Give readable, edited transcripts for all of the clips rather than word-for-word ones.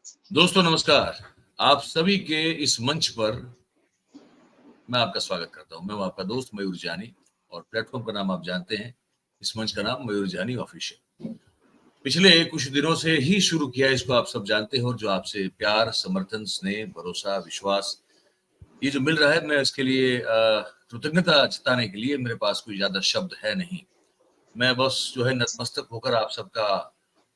दोस्तों नमस्कार। आप सभी के इस मंच पर मैं आपका स्वागत करता हूं। मैं हूं आपका दोस्त मयूर जानी और प्लेटफॉर्म का नाम आप जानते हैं। इस मंच का नाम मयूर जानी ऑफिशियल। पिछले कुछ दिनों से ही शुरू किया, इसको आप सब जानते हो। और जो आपसे प्यार, समर्थन, स्नेह, भरोसा, विश्वास ये जो मिल रहा है, मैं इसके लिए कृतज्ञता जताने के लिए मेरे पास कोई ज्यादा शब्द है नहीं। मैं बस जो है नतमस्तक होकर आप सबका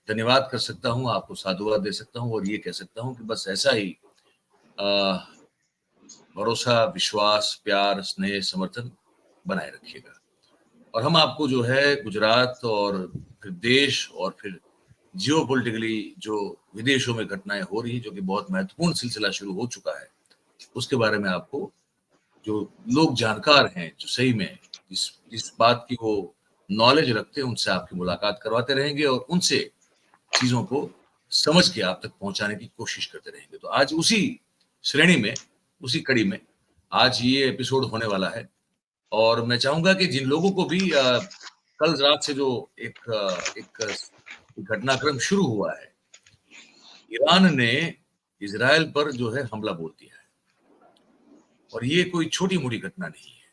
धन्यवाद कर सकता हूँ, आपको साधुवाद दे सकता हूँ और ये कह सकता हूँ कि बस ऐसा ही भरोसा, विश्वास, प्यार, स्नेह, समर्थन बनाए रखिएगा। और हम आपको जो है गुजरात और फिर देश और फिर जियोपॉलिटिकली जो विदेशों में घटनाएं हो रही, जो कि बहुत महत्वपूर्ण सिलसिला शुरू हो चुका है, उसके बारे में आपको जो लोग जानकार हैं, जो सही में इस बात की वो नॉलेज रखते हैं, उनसे आपकी मुलाकात करवाते रहेंगे और उनसे चीजों को समझ के आप तक पहुंचाने की कोशिश करते रहेंगे। तो आज उसी श्रेणी में, उसी कड़ी में आज ये एपिसोड होने वाला है। और मैं चाहूंगा कि जिन लोगों को भी कल रात से जो एक घटनाक्रम शुरू हुआ है, ईरान ने इजराइल पर जो है हमला बोल दिया है और ये कोई छोटी मोटी घटना नहीं है।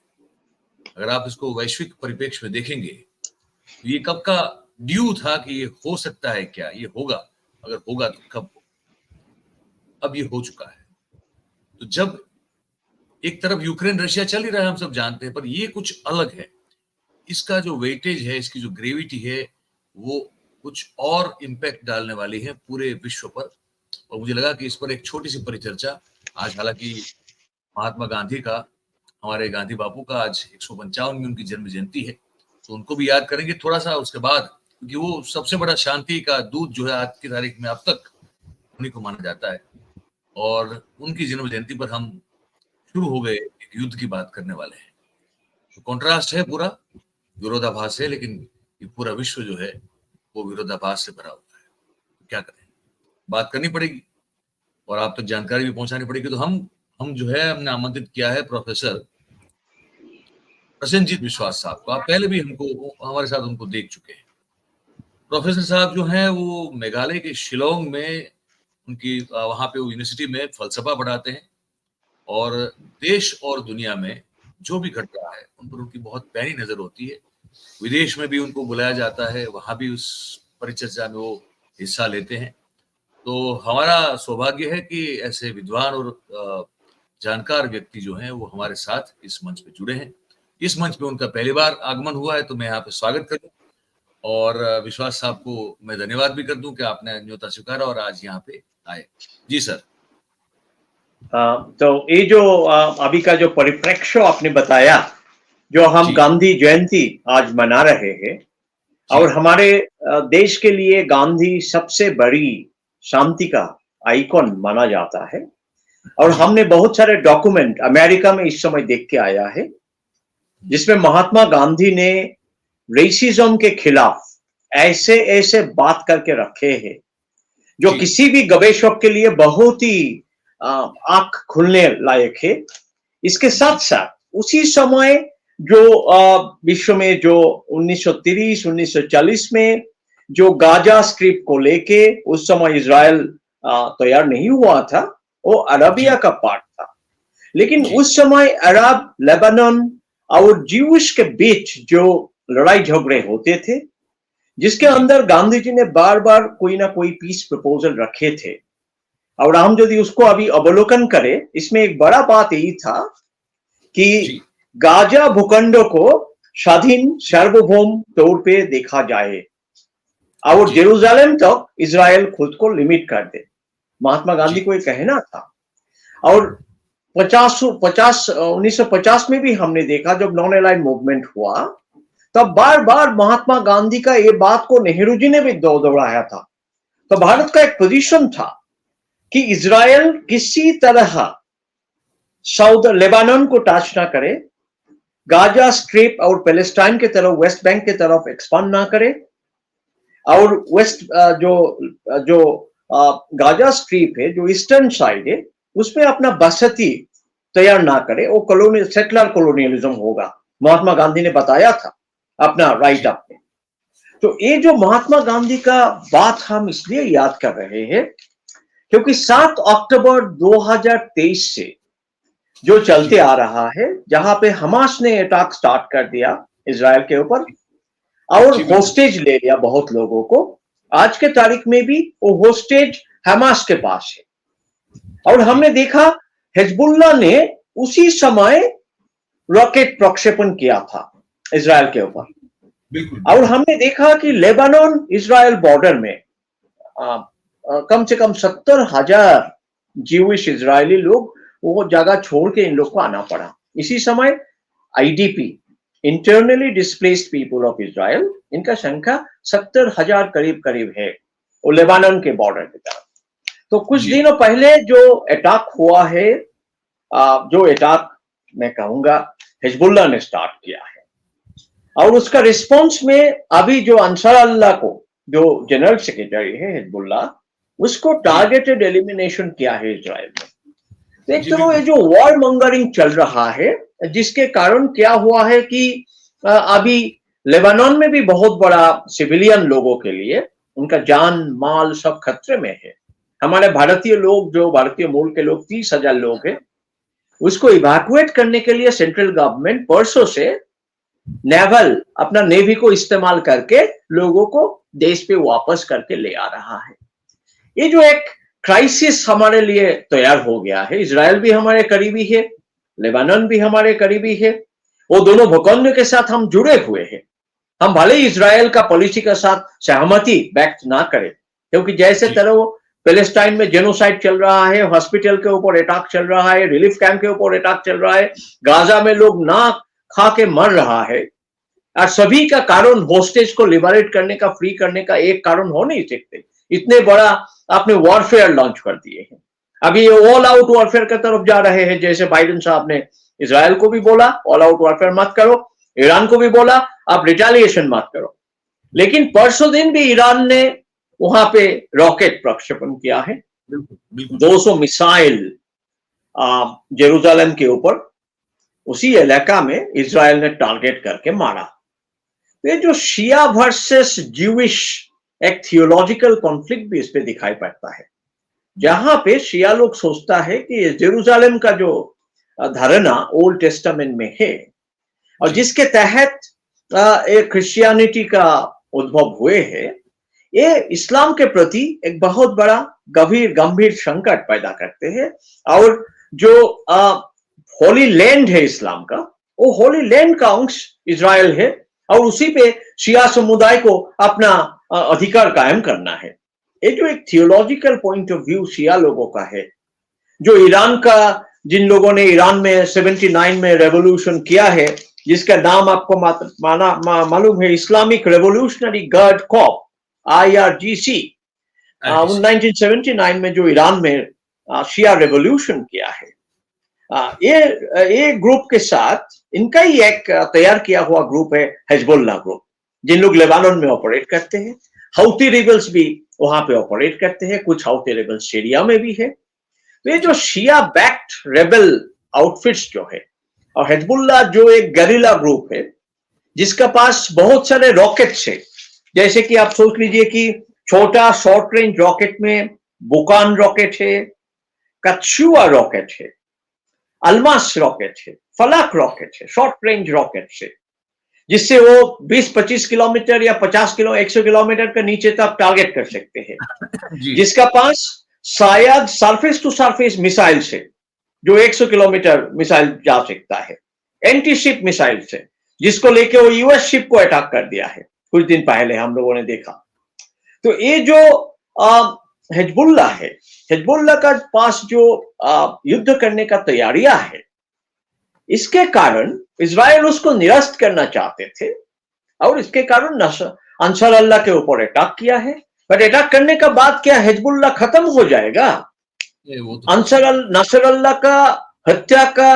अगर आप इसको वैश्विक परिप्रेक्ष्य में देखेंगे तो ये कब का ड्यू था कि ये हो सकता है, क्या ये होगा, अगर होगा तो कब। अब ये हो चुका है। तो जब एक तरफ यूक्रेन रशिया चल ही रहा है, हम सब जानते हैं, पर ये कुछ अलग है। इसका जो वेटेज है, इसकी जो ग्रेविटी है, वो कुछ और इम्पैक्ट डालने वाली है पूरे विश्व पर। और मुझे लगा कि इस पर एक छोटी सी परिचर्चा आज, हालांकि महात्मा गांधी का, हमारे गांधी बापू का आज 155वीं उनकी जन्म जयंती है, तो उनको भी याद करेंगे थोड़ा सा उसके बाद, क्योंकि वो सबसे बड़ा शांति का दूत जो है आज की तारीख में, अब तक उन्हीं को माना जाता है। और उनकी जन्म जयंती पर हम शुरू हो गए एक युद्ध की बात करने वाले हैं। तो कॉन्ट्रास्ट है, पूरा विरोधाभास है, लेकिन ये पूरा विश्व जो है वो विरोधाभास से भरा हुआ है। तो क्या करें, बात करनी पड़ेगी और आप तक जानकारी भी पहुंचानी पड़ेगी। तो हम जो है, हमने आमंत्रित किया है प्रोफेसर प्रसेनजीत विश्वास साहब को। आप पहले भी हमको हमारे साथ उनको देख चुके हैं। प्रोफेसर साहब जो हैं वो मेघालय के शिलोंग में, उनकी वहां पे वो यूनिवर्सिटी में फलसफा पढ़ाते हैं और देश और दुनिया में जो भी घट रहा है उन पर उनकी बहुत पैनी नजर होती है। विदेश में भी उनको बुलाया जाता है, वहां भी उस परिचर्चा में वो हिस्सा लेते हैं। तो हमारा सौभाग्य है कि ऐसे विद्वान और जानकार व्यक्ति जो हैं वो हमारे साथ इस मंच पे जुड़े हैं। इस मंच पे उनका पहली बार आगमन हुआ है, तो मैं यहाँ पे स्वागत करूं और विश्वास साहब को मैं धन्यवाद भी कर दूं कि आपने न्योता स्वीकारा और आज यहाँ पे आए। जी सर। तो ये जो अभी का जो परिप्रेक्ष्य आपने बताया, जो हम गांधी जयंती आज मना रहे हैं और हमारे देश के लिए गांधी सबसे बड़ी शांति का आइकॉन माना जाता है। और हमने बहुत सारे डॉक्यूमेंट अमेरिका में इस समय देख के आया है, जिसमें महात्मा गांधी ने रेसिज्म के खिलाफ ऐसे ऐसे बात करके रखे हैं जो किसी भी गवेषक के लिए बहुत ही आंख खुलने लायक है। इसके साथ साथ उसी समय जो विश्व में जो 1930-1940 में जो गाजा स्ट्रिप को लेके उस समय इजराइल तैयार नहीं हुआ था, वो अरबिया का पार्ट था। लेकिन उस समय अरब, लेबनान और ज्यूश के बीच जो लड़ाई झगड़े होते थे, जिसके अंदर गांधी जी ने बार बार कोई ना कोई पीस प्रपोजल रखे थे। और हम यदि उसको अभी अवलोकन करें, इसमें एक बड़ा बात यही था कि गाजा भूखंड को स्वाधीन सार्वभौम तौर पे देखा जाए और जेरूसलम तक इजराइल खुद को लिमिट कर दे। महात्मा गांधी को ये कहना था। और 1950 में भी हमने देखा, जब नॉन अलाइन्ड मूवमेंट हुआ, तब बार बार महात्मा गांधी का ये बात को नेहरू जी ने भी दोहराया था। तो भारत का एक पोजीशन था कि इजराइल किसी तरह साउथ लेबानन को टच ना करे, गाजा स्ट्रिप और पैलेस्टाइन के तरफ, वेस्ट बैंक के तरफ एक्सपांड ना करे, और वेस्ट जो गाजा स्ट्रिप है, जो ईस्टर्न साइड है, उसमें अपना बसती तैयार ना करे। वो कॉलोनियल सेटलर कॉलोनियलिज्म होगा, महात्मा गांधी ने बताया था अपना राइट अप में। तो ये जो महात्मा गांधी का बात हम इसलिए याद कर रहे हैं क्योंकि 7 अक्टूबर 2023 से जो चलते आ रहा है, जहां पे हमास ने अटैक स्टार्ट कर दिया इजराइल के ऊपर और होस्टेज ले लिया बहुत लोगों को। आज के तारीख में भी वो होस्टेज हमास के पास है। और हमने देखा हिजबुल्लाह ने उसी समय रॉकेट प्रक्षेपण किया था इजराइल के ऊपर। और हमने देखा कि लेबनान इजराइल बॉर्डर में कम से कम 70,000 ज्यूइश इजरायली लोग वो जगह छोड़ के इन लोग को आना पड़ा। इसी समय IDP, internally displaced people of Israel, इनका संख्या 70,000 करीब करीब है वो लेबनान के बॉर्डर की तरफ। तो कुछ दिनों पहले जो अटैक हुआ है, जो अटैक मैं कहूंगा हिजबुल्लाह ने स्टार्ट किया है, और उसका रिस्पॉन्स में अभी जो अंसार अल्लाह को, जो जनरल सेक्रेटरी है हिजबुल्लाह, उसको टारगेटेड एलिमिनेशन किया है इजराइल में। तो एक तरह ये जो वॉर मंगरिंग चल रहा है, जिसके कारण क्या हुआ है कि अभी लेबनान में भी बहुत बड़ा सिविलियन लोगों के लिए उनका जान माल सब खतरे में है। हमारे भारतीय लोग, जो भारतीय मूल के लोग 30,000 लोग हैं, उसको इवैक्यूएट करने के लिए सेंट्रल गवर्नमेंट परसों से नेवल, अपना नेवी को इस्तेमाल करके लोगों को देश पे वापस करके ले आ रहा है। ये जो एक क्राइसिस हमारे लिए तैयार हो गया है। इजराइल भी हमारे करीबी है, लेबनान भी हमारे करीबी है, वो दोनों भूखंड के साथ हम जुड़े हुए हैं। हम भले ही इजराइल का पॉलिसी के साथ सहमति व्यक्त ना करें, क्योंकि जैसे तरह पैलेस्टाइन में जेनोसाइड चल रहा है, हॉस्पिटल के ऊपर अटैक चल रहा है, रिलीफ कैंप के ऊपर अटैक चल रहा है, गाजा में लोग ना खा के मर रहा है, और सभी का कारण होस्टेज को लिबरेट करने का, फ्री करने का एक कारण हो नहीं सकते। इतने बड़ा आपने वॉरफेयर लॉन्च कर दिए हैं, अभी ये ऑल आउट वॉरफेयर की तरफ जा रहे हैं। जैसे बाइडेन साहब ने इजराइल को भी बोला ऑल आउट वॉरफेयर मत करो, ईरान को भी बोला आप रिटेलिएशन मत करो, लेकिन परसों दिन भी ईरान ने वहां पे रॉकेट प्रक्षेपण किया है। 200 मिसाइल जेरूसलम के ऊपर, उसी इलाका में इजराइल ने टारगेट करके मारा। ये जो शिया वर्सेस ज्यूइश एक थियोलॉजिकल कॉन्फ्लिक्ट भी इस पे दिखाई पड़ता है, जहां पे शिया लोग सोचता है कि जेरूसलम का जो धारणा ओल्ड टेस्टामेंट में है, और जिसके तहत एक क्रिश्चियनिटी का उद्भव हुए है, ये इस्लाम के प्रति एक बहुत बड़ा गंभीर संकट पैदा करते हैं। और जो होली लैंड है इस्लाम का, वो होली लैंड का अंश इजराइल है, और उसी पे शिया समुदाय को अपना अधिकार कायम करना है। ये जो एक थियोलॉजिकल पॉइंट ऑफ व्यू शिया लोगों का है, जो ईरान का, जिन लोगों ने ईरान में 79 में रेवोल्यूशन किया है, जिसका नाम आपको मालूम है, Islamic revolutionary guard Corp, IRGC, 1979 में जो ईरान में शिया रेवोल्यूशन किया है, ये ग्रुप के साथ इनका ही एक तैयार किया हुआ ग्रुप है हिजबुल्लाह ग्रुप, जिन लोग लेबानन में ऑपरेट करते हैं। हाउती रिबल्स भी वहां पे ऑपरेट करते हैं, कुछ हाउती रिबल्स सीरिया में भी है। तो ये जो शिया बैक्ड रेबल आउटफिट्स जो है, और हिजबुल्लाह जो एक गरिल्ला ग्रुप है, जिसका पास बहुत सारे रॉकेट्स है, जैसे कि आप सोच लीजिए कि छोटा शॉर्ट रेंज रॉकेट में बुकान रॉकेट है, कच्छुआ रॉकेट है, अल्मास रॉकेट है, फलाक रॉकेट है, शॉर्ट रेंज रॉकेट है, जिससे वो 20-25 किलोमीटर या 100 किलोमीटर के नीचे तक टारगेट कर सकते हैं। जिसका पास शायद सरफेस टू सरफेस मिसाइल से जो 100 किलोमीटर मिसाइल जा सकता है, एंटी शिप मिसाइल से, जिसको लेके वो यूएस शिप को अटैक कर दिया है कुछ दिन पहले हम लोगों ने देखा। तो ये जो हिजबुल्लाह है, हिजबुल्लाह का पास जो युद्ध करने का तैयारियां है, इसके कारण इजराइल उसको निरस्त करना चाहते थे, और इसके कारण अंसार अल्लाह के ऊपर अटैक किया है। पर अटैक करने का बाद क्या हिजबुल्लाह खत्म हो जाएगा? नसर अल्लाह का हत्या का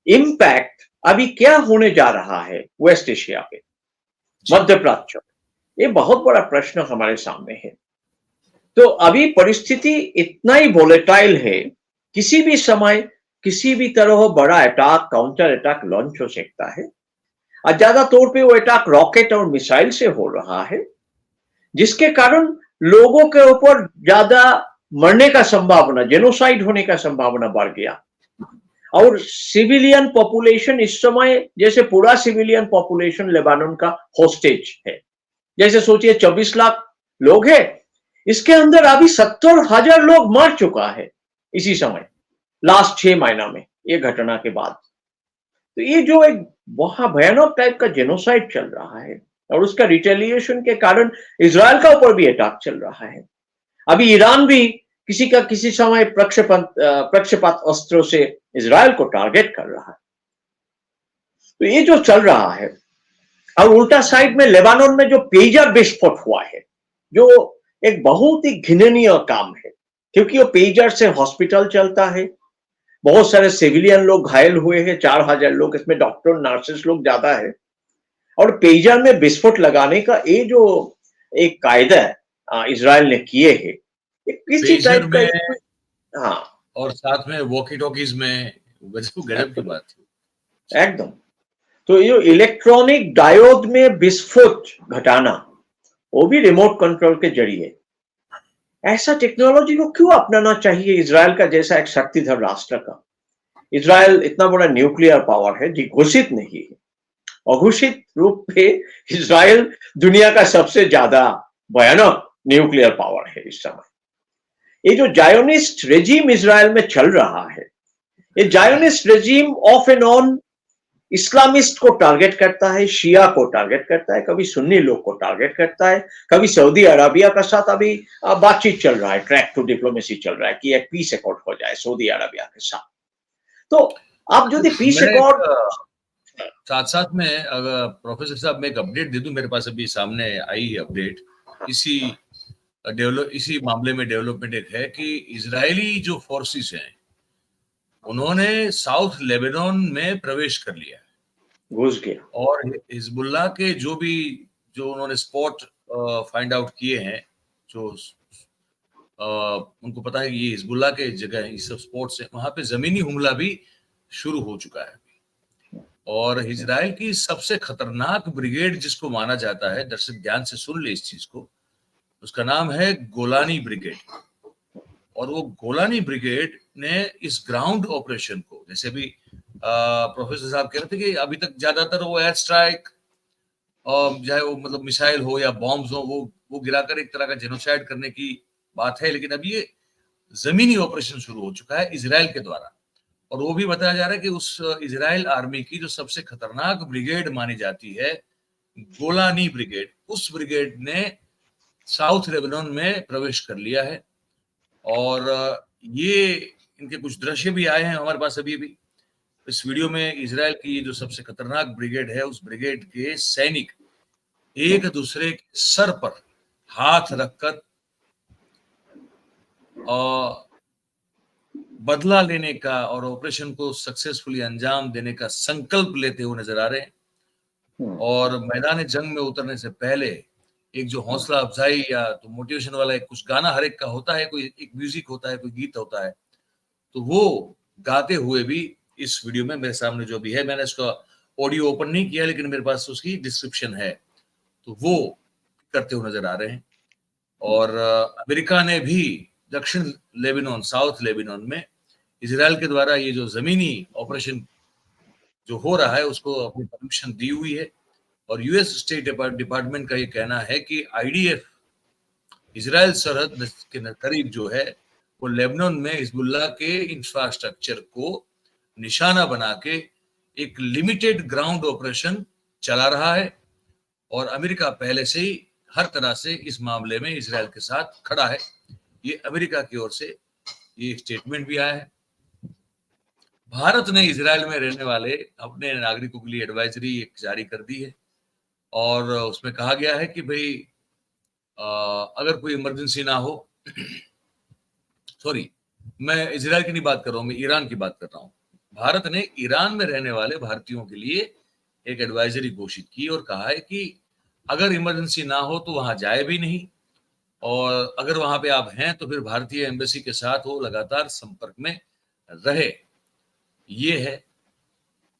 इम्पैक्ट अभी क्या होने जा रहा है वेस्ट एशिया पे, मध्य प्राच्य, ये बहुत बड़ा प्रश्न हमारे सामने है। तो अभी परिस्थिति इतना ही वोलेटाइल है, किसी भी समय किसी भी तरह बड़ा अटैक, काउंटर अटैक लॉन्च हो सकता है, और ज्यादा तौर पे वो अटैक रॉकेट और मिसाइल से हो रहा है, जिसके कारण लोगों के ऊपर ज्यादा मरने का संभावना, जेनोसाइड होने का संभावना बढ़ गया। और सिविलियन पॉपुलेशन इस समय, जैसे पूरा सिविलियन पॉपुलेशन लेबानन का हॉस्टेज है। जैसे सोचिए 24 लाख लोग हैं, इसके अंदर अभी 70,000 लोग मर चुका है इसी समय, लास्ट 6 महीना में, ये घटना के बाद। तो ये जो एक बहुत भयानक टाइप का जेनोसाइड चल रहा है, और उसका रिटेलिएशन के कारण इजराइल का ऊपर भी अटैक चल रहा है। अभी ईरान भी किसी का किसी समय प्रक्षेपात अस्त्रों से इजराइल को टारगेट कर रहा है। तो ये जो चल रहा है, और उल्टा साइड में लेबानन में जो पेजर विस्फोट हुआ है, जो एक बहुत ही घृणनीय काम है, क्योंकि वो पेजर से हॉस्पिटल चलता है, बहुत सारे सिविलियन लोग घायल हुए हैं, 4,000 लोग, इसमें डॉक्टर नर्सेस लोग ज्यादा है। और पेजर में विस्फोट लगाने का ये जो एक कायदा इजराइल ने किए है, किसी पेजर टाइप का। में हाँ, और साथ में वॉकी टॉकीज में, गजब की बात है। एकदम। तो ये इलेक्ट्रॉनिक डायोड में विस्फोट घटाना, वो भी रिमोट कंट्रोल के जरिए, ऐसा टेक्नोलॉजी को क्यों अपनाना चाहिए इजराइल का जैसा एक शक्तिधर राष्ट्र का। इजराइल इतना बड़ा न्यूक्लियर पावर है, जी घोषित नहीं है, अघोषित रूप में इजराइल दुनिया का सबसे ज्यादा भयानक न्यूक्लियर पावर है इस समय। ये जो जायोनिस्ट रेजिम इजराइल में चल रहा है, ये Zionist regime of and on Islamist को टारगेट करता है, शिया को टारगेट करता है, कभी सुन्नी लोग को टारगेट करता है, कभी सऊदी अरबिया का साथ अभी बातचीत चल रहा है, ट्रैक टू डिप्लोमेसी चल रहा है कि एक पीस अकॉर्ड हो जाए सऊदी अरबिया के साथ। तो आप यदि पीस मैं अकॉर्ड, साथ साथ में, अगर प्रोफेसर साहब मैं एक अपडेट दे दूं, मेरे पास अभी सामने आई है अपडेट, इसी मामले में डेवलपमेंट एक है कि इजरायली जो फोर्सेस हैं उन्होंने साउथ लेबनान में प्रवेश कर लिया घुस गया, और हिजबुल्लाह के जो उन्होंने स्पॉट फाइंड आउट किए हैं, जो उनको पता है कि ये हिजबुल्लाह के जगह है, इस सब स्पॉट्स है, वहां पे जमीनी हमला भी शुरू हो चुका है। और इजराइल की सबसे खतरनाक ब्रिगेड जिसको माना जाता है, दर्शक ध्यान से सुन ले इस चीज को, उसका नाम है गोलानी ब्रिगेड। और वो गोलानी ब्रिगेड ने इस ग्राउंड ऑपरेशन को, जैसे भी प्रोफेसर साहब कह रहे थे कि अभी तक ज्यादातर वो एयर स्ट्राइक, चाहे वो मतलब मिसाइल हो या बॉम्ब्स हो, वो गिराकर एक तरह का जेनोसाइड करने की बात है, लेकिन अभी ये जमीनी ऑपरेशन शुरू हो चुका है इजराइल के द्वारा। और वो भी बताया जा रहा है कि उस इजराइल आर्मी की जो सबसे खतरनाक ब्रिगेड मानी जाती है, गोलानी ब्रिगेड, उस ब्रिगेड ने साउथ लेबनान में प्रवेश कर लिया है। और ये इनके कुछ दृश्य भी आए हैं हमारे पास अभी भी। इस वीडियो में इजराइल की जो सबसे खतरनाक ब्रिगेड है, उस ब्रिगेड के सैनिक एक दूसरे के सर पर हाथ रखकर बदला लेने का और ऑपरेशन को सक्सेसफुली अंजाम देने का संकल्प लेते हुए नजर आ रहे हैं। और मैदान जंग में उतरने से पहले एक जो हौसला अफजाई या तो मोटिवेशन वाला एक कुछ गाना हर एक का होता है, कोई एक म्यूजिक होता है, कोई गीत होता है, तो वो गाते हुए भी इस वीडियो में मेरे सामने जो भी है, मैंने इसका ऑडियो ओपन नहीं किया लेकिन मेरे पास उसकी डिस्क्रिप्शन है, तो वो करते हुए नजर आ रहे हैं। और अमेरिका ने भी दक्षिण लेबनान, साउथ लेबनान में इजराइल के द्वारा ये जो जमीनी ऑपरेशन जो हो रहा है उसको अपनी परमिशन दी हुई है। और यूएस स्टेट डिपार्टमेंट का ये कहना है कि आईडीएफ इजराइल सरहद के करीब जो है वो लेबनान में हिजबुल्लाह के इंफ्रास्ट्रक्चर को निशाना बना के एक लिमिटेड ग्राउंड ऑपरेशन चला रहा है। और अमेरिका पहले से ही हर तरह से इस मामले में इजराइल के साथ खड़ा है। ये अमेरिका की ओर से ये स्टेटमेंट भी आया है। भारत ने इजराइल में रहने वाले अपने नागरिकों के लिए एडवाइजरी एक जारी कर दी है और उसमें कहा गया है कि भाई अगर कोई इमरजेंसी ना हो, सॉरी मैं इजराइल की नहीं बात कर रहा हूं, मैं ईरान की बात कर रहा हूं। भारत ने ईरान में रहने वाले भारतीयों के लिए एक एडवाइजरी घोषित की और कहा है कि अगर इमरजेंसी ना हो तो वहां जाए भी नहीं, और अगर वहां पे आप हैं तो फिर भारतीय एम्बेसी के साथ वो लगातार संपर्क में रहे, ये है।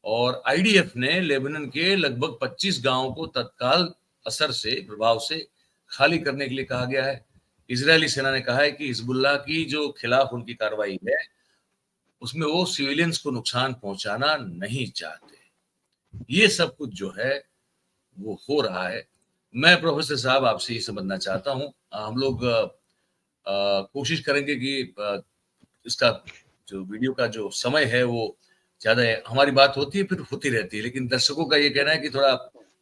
और आईडीएफ ने लेबनान के लगभग 25 गांवों को तत्काल असर से, प्रभाव से खाली करने के लिए कहा गया है। इजरायली सेना ने कहा है कि हिजबुल्लाह की जो खिलाफ उनकी कार्रवाई है उसमें वो सिविलियंस को नुकसान पहुंचाना नहीं चाहते। ये सब कुछ जो है वो हो रहा है। मैं प्रोफेसर साहब आपसे ये समझना चाहता हूँ, हम लोग कोशिश करेंगे कि इसका जो वीडियो का जो समय है वो ज्यादा है, हमारी बात होती है फिर होती रहती है, लेकिन दर्शकों का ये कहना है कि थोड़ा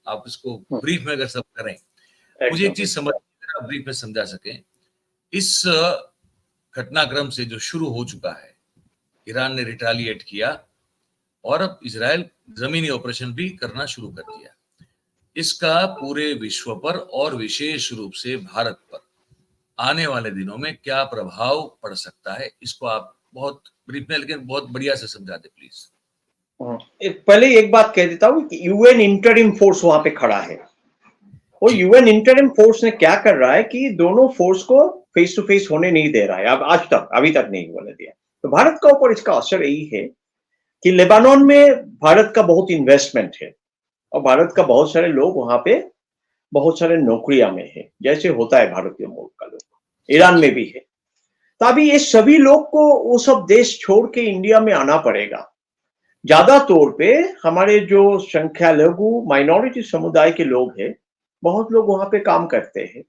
आप इसको ब्रीफ में अगर सब करें। मुझे एक चीज समझ, अगर आप ब्रीफ में समझा सकें, इस घटनाक्रम से जो शुरू हो चुका है, ईरान ने रिटालिएट किया और अब इजराइल जमीनी ऑपरेशन भी करना शुरू कर दिया। इसका पूरे विश्व पर और विशेष रूप से भारत पर आने वाले दिनों में क्या प्रभाव पड़ सकता है, इसको आप बहुत ब्रीफ में लेकिन बहुत बढ़िया से समझा दे प्लीज। पहले एक बात कह देता हूँ कि यूएन इंटरिम फोर्स वहां पे खड़ा है। वो यूएन इंटरिम फोर्स ने क्या कर रहा है कि दोनों फोर्स को फेस टू फेस होने नहीं दे रहा है, अब आज तक अभी तक नहीं होने दिया। तो भारत का ऊपर इसका असर यही है कि लेबानन में भारत का बहुत इन्वेस्टमेंट है और भारत का बहुत सारे लोग वहां पे बहुत सारे नौकरियां में है, जैसे होता है भारतीय मूल का लोग, ईरान में भी है। तो अभी ये सभी लोग को वो सब देश छोड़ के इंडिया में आना पड़ेगा। ज्यादा तौर पे हमारे जो संख्यालघु माइनॉरिटी समुदाय के लोग हैं, बहुत लोग वहां पे काम करते हैं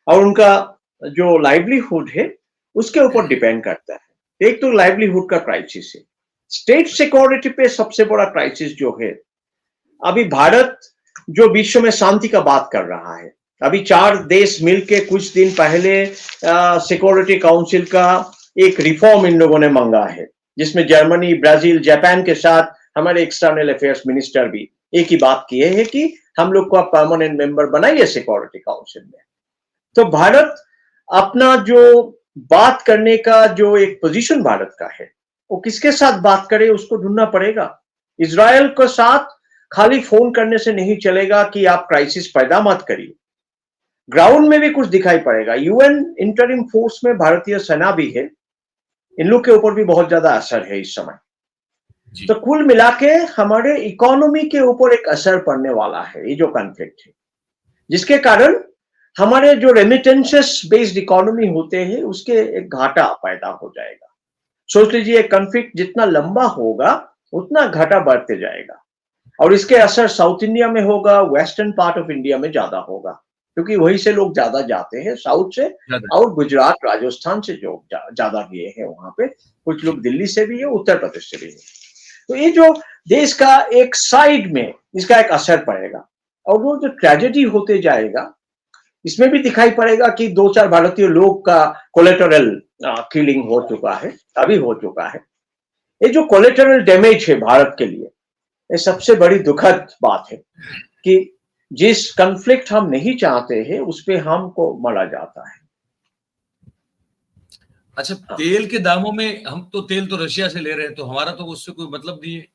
और उनका जो लाइवलीहुड है उसके ऊपर डिपेंड करता है। एक तो लाइवलीहुड का क्राइसिस है, स्टेट सिक्योरिटी पे सबसे बड़ा क्राइसिस जो है। अभी भारत जो विश्व में शांति का बात कर रहा है, अभी 4 देश मिलके कुछ दिन पहले सिक्योरिटी काउंसिल का एक रिफॉर्म इन लोगों ने मांगा है, जिसमें जर्मनी, ब्राजील, जापान के साथ हमारे एक्सटर्नल अफेयर्स मिनिस्टर भी एक ही बात किए हैं कि हम लोग को आप परमानेंट मेंबर बनाइए सिक्योरिटी काउंसिल में। तो भारत अपना जो बात करने का जो एक पोजीशन भारत का है, वो किसके साथ बात करे उसको ढूंढना पड़ेगा। इजराइल के साथ खाली फोन करने से नहीं चलेगा कि आप क्राइसिस पैदा मत करिए, ग्राउंड में भी कुछ दिखाई पड़ेगा। यूएन इंटरिम फोर्स में भारतीय सेना भी है, इन लोग के ऊपर भी बहुत ज्यादा असर है इस समय। तो कुल मिला के हमारे इकोनॉमी के ऊपर एक असर पड़ने वाला है ये जो कॉन्फ्लिक्ट है, जिसके कारण हमारे जो रेमिटेंसेस बेस्ड इकोनॉमी होते हैं उसके एक घाटा पैदा हो जाएगा। सोच लीजिए कॉन्फ्लिक्ट जितना लंबा होगा उतना घाटा बढ़ते जाएगा और इसके असर साउथ इंडिया में होगा, वेस्टर्न पार्ट ऑफ इंडिया में ज्यादा होगा, क्योंकि वहीं से लोग ज्यादा जाते हैं साउथ से, और गुजरात, राजस्थान से जो ज्यादा गए हैं वहां पे, कुछ लोग दिल्ली से भी है, उत्तर प्रदेश से भी है। तो ये जो देश का एक साइड में इसका एक असर पड़ेगा और वो जो ट्रेजेडी होते जाएगा इसमें भी दिखाई पड़ेगा कि 2-4 भारतीय लोग का कोलेटरल किलिंग हो चुका है, अभी हो चुका है। ये जो कोलेटरल डैमेज है भारत के लिए, ये सबसे बड़ी दुखद बात है कि जिस कॉन्फ्लिक्ट हम नहीं चाहते हैं उस पे हमको मरा जाता है। अच्छा, तेल के दामों में, हम तो तेल तो रशिया से ले रहे हैं, तो हमारा तो उससे कोई मतलब नहीं है,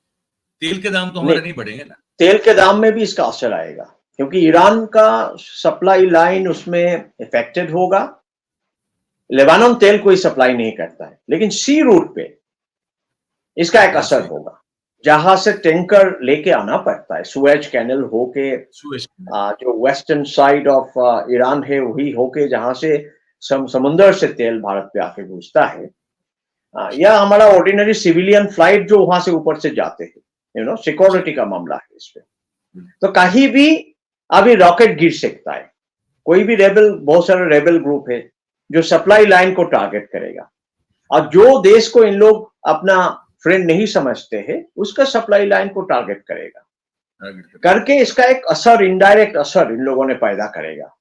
तेल के दाम तो हमारे नहीं बढ़ेंगे ना। तेल के दाम में भी इसका असर आएगा क्योंकि ईरान का सप्लाई लाइन उसमें इफेक्टेड होगा। लेबानन तेल कोई सप्लाई नहीं करता है, लेकिन सी रूट पे इसका एक असर होगा। जहां से टैंकर लेके आना पड़ता है, सुएज कैनल होके, जो वेस्टर्न साइड ऑफ ईरान है वही होके, जहां से समुद्र से तेल भारत पे आके घुसता है, या हमारा ऑर्डिनरी सिविलियन फ्लाइट जो वहां से ऊपर से जाते हैं, सिक्योरिटी का मामला है इस पे। तो कहीं भी अभी रॉकेट गिर सकता है, कोई भी रेबल, बहुत सारे रेबल ग्रुप है जो सप्लाई लाइन को टारगेट करेगा, और जो देश को इन लोग अपना फ्रेंड नहीं समझते हैं उसका सप्लाई लाइन को टारगेट करेगा करके इसका एक असर, इनडायरेक्ट असर इन लोगों ने पैदा करेगा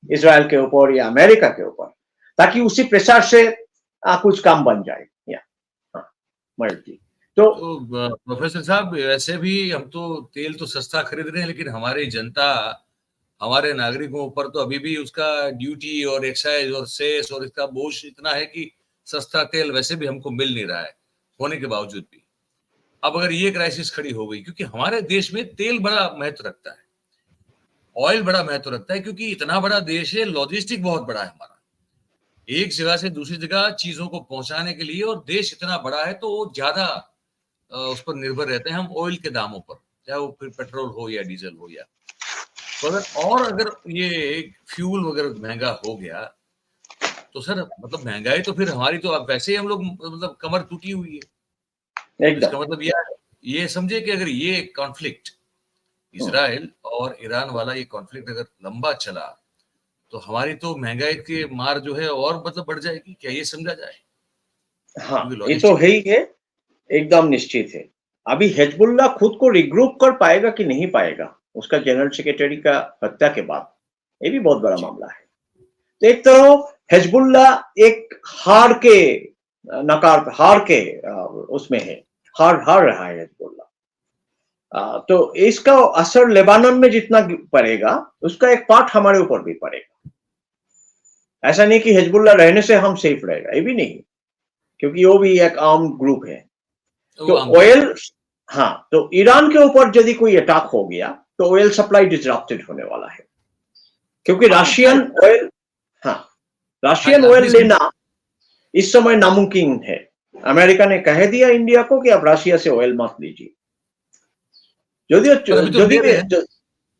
इजराइल के ऊपर या अमेरिका के ऊपर, ताकि उसी प्रेशर से कुछ काम बन जाए। तो प्रोफेसर साहब, वैसे भी हम तो तेल तो सस्ता खरीद रहे हैं, लेकिन हमारी जनता, हमारे नागरिकों पर तो अभी भी उसका ड्यूटी और एक्साइज और सेस और इसका बोझ इतना है कि सस्ता तेल वैसे भी हमको मिल नहीं रहा है होने के बावजूद भी। अब अगर ये क्राइसिस खड़ी हो गई, क्योंकि हमारे देश में तेल बड़ा महत्व रखता है, ऑयल बड़ा महत्व रखता है, क्योंकि इतना बड़ा देश है, लॉजिस्टिक बहुत बड़ा है हमारा, एक जगह से दूसरी जगह चीजों को पहुंचाने के लिए, और देश इतना बड़ा है तो वो ज्यादा उस पर निर्भर रहते हैं हम ऑयल के दामों पर, चाहे वो फिर पेट्रोल हो या डीजल हो या, तो अगर ये फ्यूल वगैरह महंगा हो गया तो सर मतलब महंगाई तो फिर हमारी तो अब वैसे ही हम लोग मतलब कमर टूटी हुई है। एकदम। इसका मतलब ये समझे कि अगर ये कॉन्फ्लिक्ट इजराइल और ईरान वाला ये कॉन्फ्लिक्ट अगर लंबा चला तो हमारी तो महंगाई की मार जो है और मतलब बढ़ जाएगी, क्या ये समझा जाए? हाँ, क्योंकि ये तो लॉजिस्टिक है ही है, एकदम निश्चित है। अभी हिजबुल्लाह खुद को रिग्रुप कर पाएगा कि नहीं पाएगा, उसका जनरल सेक्रेटरी का हत्या के बाद, ये भी बहुत बड़ा जी मामला है। तो एक तरह हिजबुल्लाह एक हार के उसमें है, हार रहा है हिजबुल्लाह। तो इसका असर लेबानन में जितना पड़ेगा, उसका एक पार्ट हमारे ऊपर भी पड़ेगा। ऐसा नहीं कि हिजबुल्लाह रहने से हम सेफ रहेगा, ये भी नहीं, क्योंकि वो भी एक आर्म ग्रुप है। तो तो आम ग्रुप ऑयल, हाँ, तो ईरान के ऊपर यदि कोई अटैक हो गया तो ऑयल सप्लाई डिसरप्टेड होने वाला है, क्योंकि आपको क्या रशियन लगता है? ऑयल, हाँ, हाँ जी, रशियन आप ऑयल प्लीज लेना इस समय नामुमकिन है। अमेरिका ने कह दिया इंडिया को कि आप रशिया से ऑयल मत लीजिए। यदि पर अभी तो यदि ले भी रहे हैं,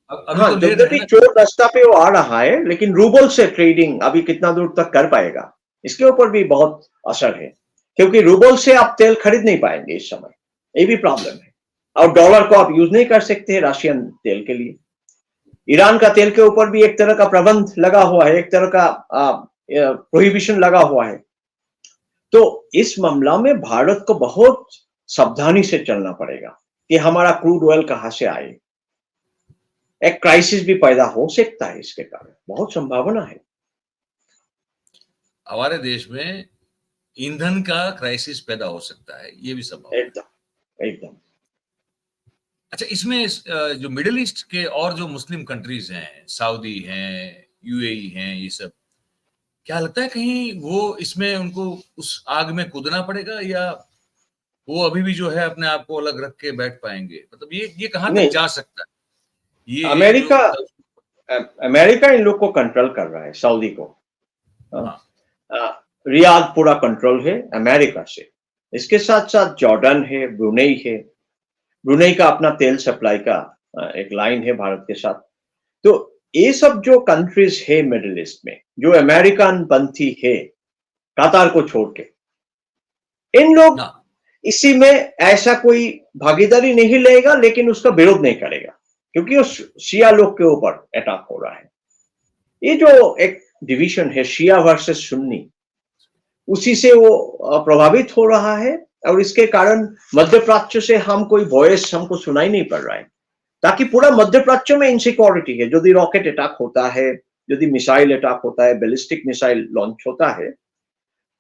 अभी हाँ, तो ले रहे हैं यद्यपि ना। चोर रास्ता पे वो आ रहा है, लेकिन रूबल से ट्रेडिंग अभी कितना दूर तक कर पाएगा, इसके ऊपर भी बहुत असर है, क्योंकि रूबल से आप तेल खरीद नहीं पाएंगे इस समय, ये भी प्रॉब्लम है। और डॉलर को आप यूज नहीं कर सकते हैं रशियन तेल के लिए। ईरान का तेल के ऊपर भी एक तरह का प्रतिबंध लगा हुआ है, एक तरह का प्रोहिबिशन लगा हुआ है। तो इस मामला में भारत को बहुत सावधानी से चलना पड़ेगा कि हमारा क्रूड ऑयल कहां से आए। एक क्राइसिस भी पैदा हो सकता है इसके कारण, बहुत संभावना है। हमारे देश में ईंधन का क्राइसिस पैदा हो सकता है, ये भी संभावना है। एकदम, एकदम। अच्छा, इसमें जो मिडिल ईस्ट के और जो मुस्लिम कंट्रीज हैं, सऊदी हैं, यूएई हैं, ये सब, क्या लगता है कहीं वो इसमें उनको उस आग में कूदना पड़ेगा, या वो अभी भी जो है अपने आप को अलग रख के बैठ पाएंगे? मतलब ये कहाँ तक नहीं, जा सकता है? ये जो अमेरिका मतलब, अमेरिका इन लोग को कंट्रोल कर रहा है, सऊदी को। हाँ, हाँ रियाद पूरा कंट्रोल है अमेरिका से। इसके साथ साथ जॉर्डन है, ब्रुनेई है। ब्रुनेई का अपना तेल सप्लाई का एक लाइन है भारत के साथ। तो ये सब जो कंट्रीज है मिडिल ईस्ट में, जो अमेरिकन पंथी है, कतार को छोड़ के, इन लोग हाँ इसी में ऐसा कोई भागीदारी नहीं लेगा, लेकिन उसका विरोध नहीं करेगा, क्योंकि वो शिया लोग के ऊपर अटैक हो रहा है। ये जो एक डिवीजन है शिया वर्सेस सुन्नी, उसी से वो प्रभावित हो रहा है। और इसके कारण मध्य प्राच्य से हम कोई वॉइस हमको सुनाई नहीं पड़ रहा है, ताकि पूरा मध्य प्राच्य में इनसिक्योरिटी है। यदि रॉकेट अटैक होता है, यदि मिसाइल अटैक होता है, बैलिस्टिक मिसाइल लॉन्च होता है,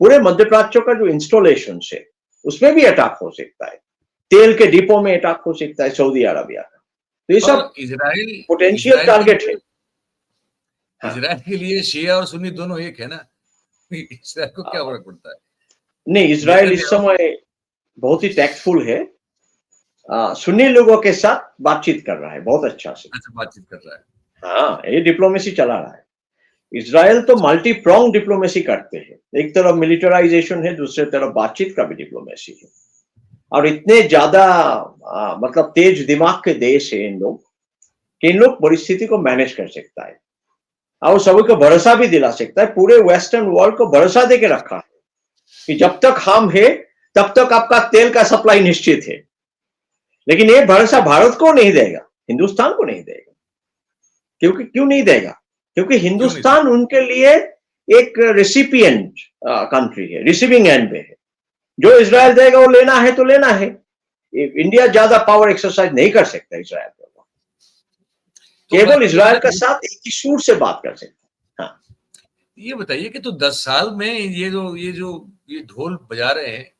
पूरे मध्य प्राच्य का जो इंस्टॉलेशन है उसमें भी अटैक हो सकता है। तेल के डिपो में अटैक हो सकता है सऊदी अरबिया का। तो ये सब और इजराइल पोटेंशियल इजराइल के टारगेट है। लिए हाँ, इजराइल के लिए शिया और सुन्नी दोनों एक है ना। इजराइल को क्या फर्क पड़ता है? नहीं, इसराइल इस नेतन्याहू, समय बहुत ही टैक्टफुल है, सुन्नी लोगों के साथ बातचीत कर रहा है बहुत अच्छा से। अच्छा बातचीत कर रहा है। हाँ, ये डिप्लोमेसी चला रहा है। इसराइल तो मल्टी प्रोंग डिप्लोमेसी करते हैं, एक तरफ मिलिटराइजेशन है, दूसरे तरफ बातचीत का भी डिप्लोमेसी है। और इतने ज्यादा मतलब तेज दिमाग के देश है इन लोग, कि इन लोग परिस्थिति को मैनेज कर सकता है और सभी को भरोसा भी दिला सकता है। पूरे वेस्टर्न वर्ल्ड को भरोसा दे के रखा है कि जब तक हम है तब तक आपका तेल का सप्लाई निश्चित है। लेकिन ये भरोसा भारत को नहीं देगा, हिंदुस्तान को नहीं देगा। क्योंकि क्यों नहीं देगा? क्योंकि क्यों नहीं थे? हिंदुस्तान उनके लिए एक रेसिपिएंट कंट्री है, रिसीविंग एंड पे है। जो इजराइल देगा वो लेना है तो लेना है। इंडिया ज्यादा पावर एक्सरसाइज नहीं कर सकता इसराइल पर, तो मैं केवल तो इसराइल सर का साथ एक ही सुर से बात कर सकता है। हाँ, ये बताइए कि तो 10 साल में ये ढोल बजा रहे हैं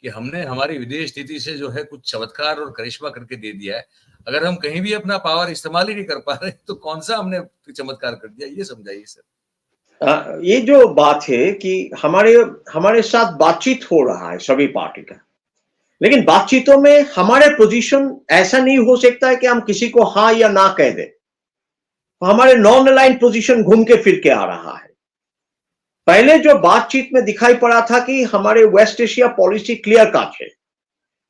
कि हमने हमारी विदेश नीति से जो है कुछ चमत्कार और करिश्मा करके दे दिया है, अगर हम कहीं भी अपना पावर इस्तेमाल ही नहीं कर पा रहे तो कौन सा हमने चमत्कार कर दिया, ये समझाइए सर। ये जो बात है कि हमारे हमारे साथ बातचीत हो रहा है सभी पार्टी का, लेकिन बातचीतों में हमारे पोजीशन ऐसा नहीं हो सकता है कि हम किसी को हाँ या ना कह दें। हमारे नॉन अलाइंड पोजीशन घूम के फिर के आ रहा है। पहले जो बातचीत में दिखाई पड़ा था कि हमारे West Asia policy clear cut है,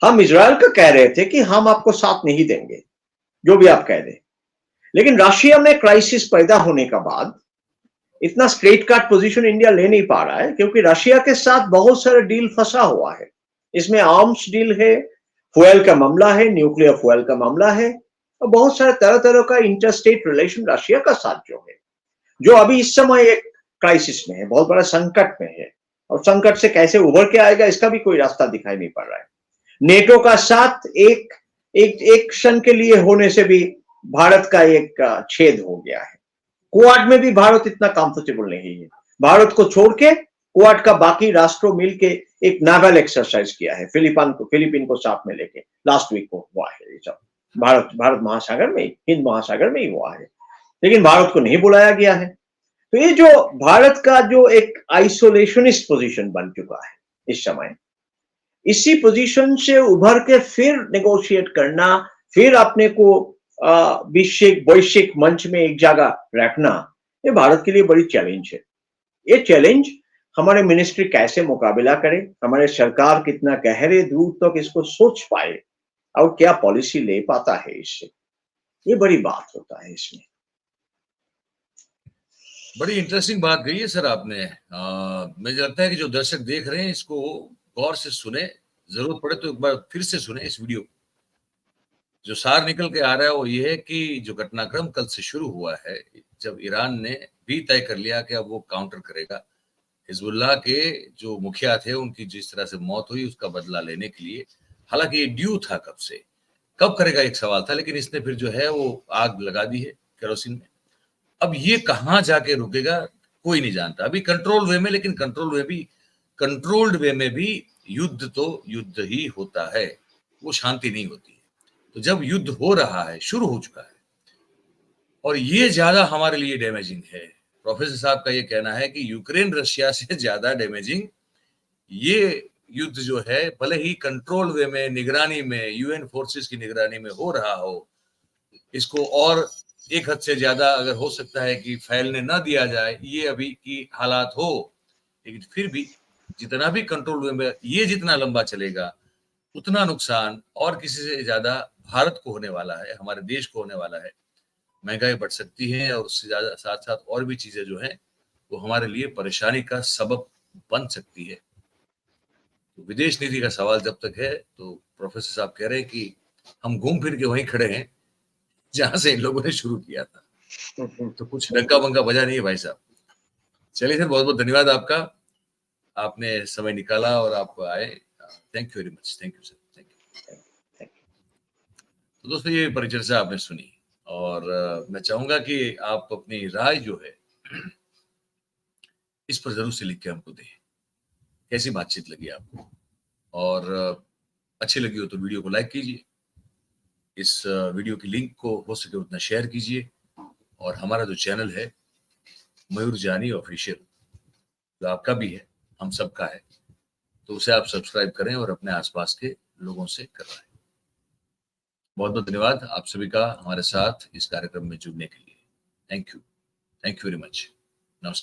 हम इजराइल का कह रहे थे कि हम आपको साथ नहीं देंगे जो भी आप कह दें। लेकिन रशिया में क्राइसिस पैदा होने के बाद इतना स्ट्रेट कट पोजीशन इंडिया ले नहीं पा रहा है, क्योंकि रशिया के साथ बहुत सारा डील फंसा हुआ है। इसमें आर्म्स डील है, फ्यूल का मामला है, न्यूक्लियर फ्यूल का मामला है, और बहुत सारे तरह तरह का इंटरस्टेट रिलेशन रशिया का साथ जो है, जो अभी इस समय एक क्राइसिस में है, बहुत बड़ा संकट में है, और संकट से कैसे उभर के आएगा इसका भी कोई रास्ता दिखाई नहीं पड़ रहा है। नेटो का साथ एक एक एक क्षण के लिए होने से भी भारत का एक छेद हो गया है। क्वाड में भी भारत इतना कंफर्टेबल नहीं है। भारत को छोड़ के क्वाड का बाकी राष्ट्रों मिलके एक नावल एक्सरसाइज किया है, फिलीपीन को साथ में लेके लास्ट वीक को हुआ है। ये सब भारत महासागर में, हिंद महासागर में ही हुआ है, लेकिन भारत को नहीं बुलाया गया है। तो ये जो भारत का जो एक आइसोलेशनिस्ट पोजीशन बन चुका है इस समय, इसी पोजीशन से उभर के फिर नेगोशिएट करना, फिर अपने को वैश्विक मंच में एक जगह रखना, ये भारत के लिए बड़ी चैलेंज है। ये चैलेंज हमारे मिनिस्ट्री कैसे मुकाबला करे, हमारे सरकार कितना गहरे दूर तक इसको सोच पाए और क्या पॉलिसी ले पाता है इससे, ये बड़ी बात होता है इसमें। बड़ी इंटरेस्टिंग बात कही है सर आपने। मुझे लगता है कि जो दर्शक देख रहे हैं इसको गौर से सुने, जरूरत पड़े तो एक बार फिर से सुने इस वीडियो। जो सार निकल के आ रहा है वो ये है कि जो घटनाक्रम कल से शुरू हुआ है, जब ईरान ने भी तय कर लिया कि अब वो काउंटर करेगा, हिजबुल्लाह के जो मुखिया थे उनकी जिस तरह से मौत हुई उसका बदला लेने के लिए, हालांकि ये ड्यू था कब से, कब करेगा एक सवाल था, लेकिन इसने फिर जो है वो आग लगा दी है केरोसिन में। अब ये कहाँ जाके रुकेगा कोई नहीं जानता, अभी कंट्रोल वे में, लेकिन कंट्रोल्ड वे में भी युद्ध तो युद्ध ही होता है, वो शांति नहीं होती है। तो जब युद्ध हो रहा है, शुरू हो चुका है, और ये ज्यादा हमारे लिए डैमेजिंग है। प्रोफेसर साहब का ये कहना है कि यूक्रेन रशिया से ज्यादा डैमेजिंग ये युद्ध जो है, भले ही कंट्रोल वे में, निगरानी में, यूएन फोर्सेस की निगरानी में हो रहा हो, इसको और एक हद से ज्यादा अगर हो सकता है कि फैलने ना दिया जाए, ये अभी की हालात हो, लेकिन फिर भी जितना भी कंट्रोल वे में ये जितना लंबा चलेगा उतना नुकसान और किसी से ज्यादा भारत को होने वाला है, हमारे देश को होने वाला है। महंगाई बढ़ सकती है और उससे ज्यादा साथ साथ और भी चीजें जो हैं वो हमारे लिए परेशानी का सबब बन सकती है। तो विदेश नीति का सवाल जब तक है, तो प्रोफेसर साहब कह रहे हैं कि हम घूम फिर के वहीं खड़े हैं जहां से इन लोगों ने शुरू किया था, तो कुछ डंका बंका बजा नहीं है भाई साहब। चलिए सर, बहुत बहुत धन्यवाद आपका, आपने समय निकाला और आप आए। Thank you very much. Thank you sir, thank you. तो दोस्तों, ये परिचर्चा आपने सुनी, और मैं चाहूंगा कि आप अपनी राय जो है इस पर जरूर से लिख के हमको दें। कैसी बातचीत लगी आपको, और अच्छी लगी हो तो वीडियो को लाइक कीजिए, इस वीडियो की लिंक को हो सके उतना शेयर कीजिए, और हमारा जो चैनल है मयूर जानी ऑफिशियल, जो आपका भी है, हम सबका है, तो उसे आप सब्सक्राइब करें और अपने आसपास के लोगों से करवाएं। बहुत बहुत धन्यवाद आप सभी का हमारे साथ इस कार्यक्रम में जुड़ने के लिए। Thank you very much.